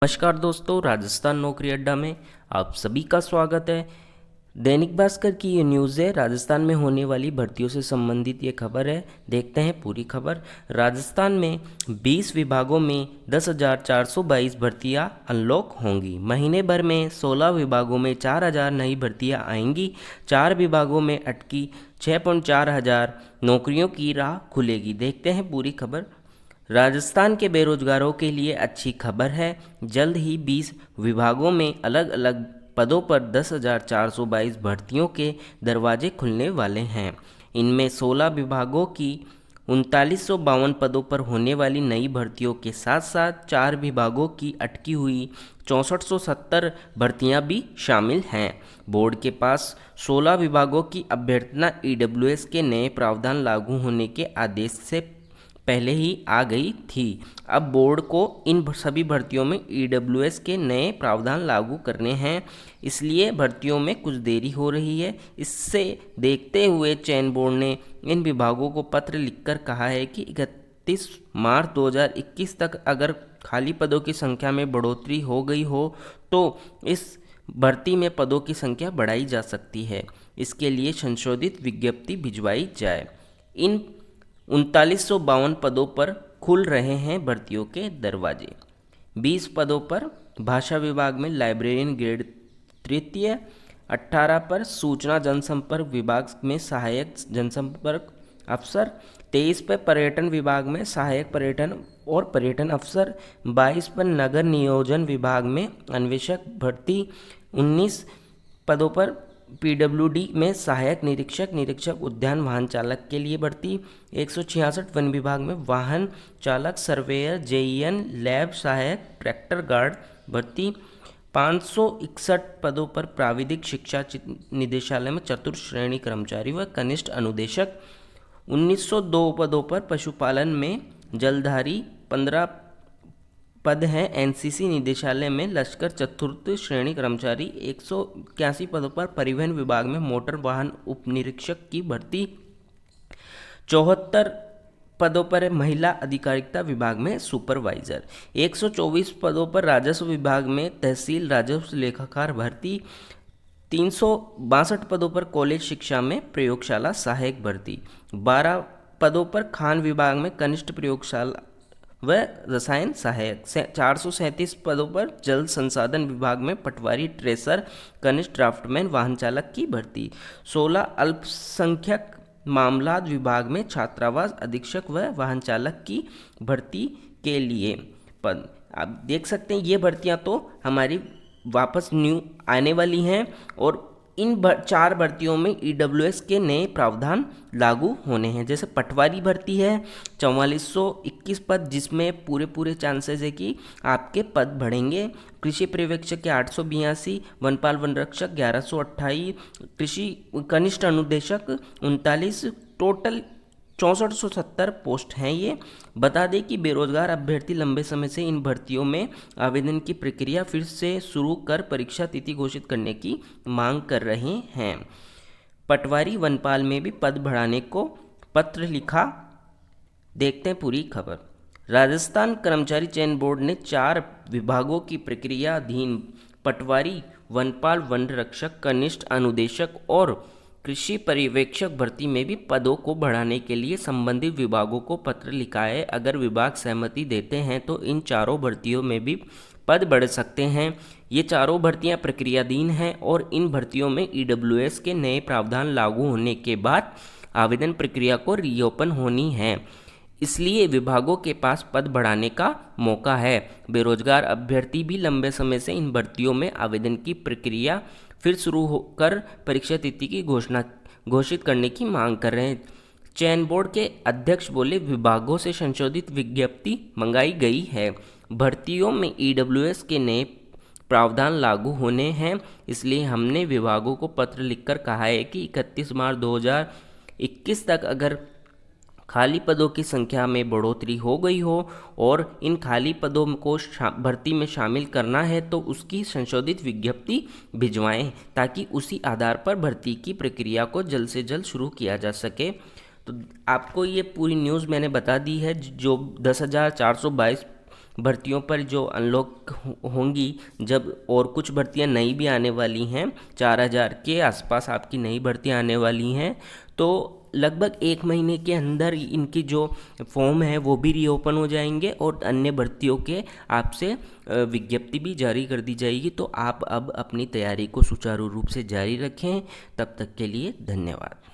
नमस्कार दोस्तों, राजस्थान नौकरी अड्डा में आप सभी का स्वागत है। दैनिक भास्कर की ये न्यूज़ है। राजस्थान में होने वाली भर्तियों से संबंधित ये खबर है। देखते हैं पूरी खबर। राजस्थान में 20 विभागों में 10,422 भर्तियां अनलॉक होंगी। महीने भर में 16 विभागों में 4,000 नई भर्तियां आएंगी। 4 विभागों में अटकी 6.4 हजार नौकरियों की राह खुलेगी। देखते हैं पूरी खबर। राजस्थान के बेरोजगारों के लिए अच्छी खबर है। जल्द ही 20 विभागों में अलग अलग पदों पर 10,422 भर्तियों के दरवाजे खुलने वाले हैं। इनमें 16 विभागों की 3952 पदों पर होने वाली नई भर्तियों के साथ साथ 4 विभागों की अटकी हुई 6470 भर्तियां भी शामिल हैं। बोर्ड के पास 16 विभागों की अभ्यर्थना ईडब्ल्यूएस के नए प्रावधान लागू होने के आदेश से पहले ही आ गई थी। अब बोर्ड को इन सभी भर्तियों में ईडब्ल्यूएस के नए प्रावधान लागू करने हैं, इसलिए भर्तियों में कुछ देरी हो रही है। इससे देखते हुए चयन बोर्ड ने इन विभागों को पत्र लिखकर कहा है कि 31 मार्च 2021 तक अगर खाली पदों की संख्या में बढ़ोतरी हो गई हो तो इस भर्ती में पदों की संख्या बढ़ाई जा सकती है। इसके लिए संशोधित विज्ञप्ति भिजवाई जाए। इन 3952 पदों पर खुल रहे हैं भर्तियों के दरवाजे। 20 पदों पर भाषा विभाग में लाइब्रेरियन ग्रेड तृतीय, 18 पर सूचना जनसंपर्क विभाग में सहायक जनसंपर्क अफसर, 23 पर पर्यटन विभाग में सहायक पर्यटन और पर्यटन अफसर, 22 पर नगर नियोजन विभाग में अन्वेषक भर्ती, 19 पदों पर पीडब्ल्यूडी में सहायक निरीक्षक, निरीक्षक उद्यान वाहन चालक के लिए भर्ती, 166 वन विभाग में वाहन चालक, सर्वेयर, जेईएन, लैब सहायक, ट्रैक्टर गार्ड भर्ती, 561 पदों पर प्राविधिक शिक्षा निदेशालय में चतुर्थ श्रेणी कर्मचारी व कनिष्ठ अनुदेशक, 1902 पदों पर पशुपालन में जलधारी, 15 पद हैं एनसीसी निदेशालय में लश्कर चतुर्थ श्रेणी कर्मचारी, 181 पदों पर परिवहन विभाग में मोटर वाहन उप निरीक्षक की भर्ती, 74 पदों पर महिला अधिकारिता विभाग में सुपरवाइजर, 124 पदों पर राजस्व विभाग में तहसील राजस्व लेखाकार भर्ती, 362 पदों पर कॉलेज शिक्षा में प्रयोगशाला सहायक भर्ती, 12 पदों पर खान विभाग में कनिष्ठ प्रयोगशाला व रसायन सहायक, 437 पदों पर जल संसाधन विभाग में पटवारी ट्रेसर कनिष्ठ ड्राफ्टमैन वाहन चालक की भर्ती, 16 अल्पसंख्यक मामलात विभाग में छात्रावास अधीक्षक व वाहन चालक की भर्ती के लिए पद। आप देख सकते हैं ये भर्तियां तो हमारी वापस न्यू आने वाली हैं और इन 4 भर्तियों में ईडब्ल्यूएस के नए प्रावधान लागू होने हैं। जैसे पटवारी भर्ती है 4421 पद, जिसमें पूरे चांसेस है कि आपके पद बढ़ेंगे। कृषि पर्यवेक्षक के 882, वनपाल वन रक्षक 1128, कृषि कनिष्ठ अनुदेशक 39, टोटल 6470 पोस्ट हैं। ये बता दें कि बेरोजगार अभ्यर्थी लंबे समय से इन भर्तियों में आवेदन की प्रक्रिया फिर से शुरू कर परीक्षा तिथि घोषित करने की मांग कर रहे हैं। पटवारी वनपाल में भी पद बढ़ाने को पत्र लिखा। देखते हैं पूरी खबर। राजस्थान कर्मचारी चयन बोर्ड ने 4 विभागों की प्रक्रिया अधीन पटवारी, वनपाल, वन रक्षक, कनिष्ठ अनुदेशक और कृषि पर्यवेक्षक भर्ती में भी पदों को बढ़ाने के लिए संबंधित विभागों को पत्र लिखा है। अगर विभाग सहमति देते हैं तो इन चारों भर्तियों में भी पद बढ़ सकते हैं। ये चारों भर्तियां प्रक्रियाधीन हैं और इन भर्तियों में ईडब्ल्यूएस के नए प्रावधान लागू होने के बाद आवेदन प्रक्रिया को रीओपन होनी है, इसलिए विभागों के पास पद बढ़ाने का मौका है। बेरोजगार अभ्यर्थी भी लंबे समय से इन भर्तियों में आवेदन की प्रक्रिया फिर शुरू होकर परीक्षा तिथि की घोषित करने की मांग कर रहे हैं। चयन बोर्ड के अध्यक्ष बोले, विभागों से संशोधित विज्ञप्ति मंगाई गई है। भर्तियों में ईडब्ल्यूएस के नए प्रावधान लागू होने हैं, इसलिए हमने विभागों को पत्र लिखकर कहा है कि 31 मार्च 2021 तक अगर खाली पदों की संख्या में बढ़ोतरी हो गई हो और इन खाली पदों को भर्ती में शामिल करना है तो उसकी संशोधित विज्ञप्ति भिजवाएं, ताकि उसी आधार पर भर्ती की प्रक्रिया को जल्द से जल्द शुरू किया जा सके। तो आपको ये पूरी न्यूज़ मैंने बता दी है। जो 10,422 भर्तियों पर जो अनलॉक होंगी, जब और कुछ भर्तियां नई भी आने वाली हैं, 4000 के आसपास आपकी नई भर्तियां आने वाली हैं, तो लगभग 1 महीने के अंदर इनकी जो फॉर्म है वो भी रीओपन हो जाएंगे और अन्य भर्तियों के आपसे विज्ञप्ति भी जारी कर दी जाएगी। तो आप अब अपनी तैयारी को सुचारू रूप से जारी रखें। तब तक के लिए धन्यवाद।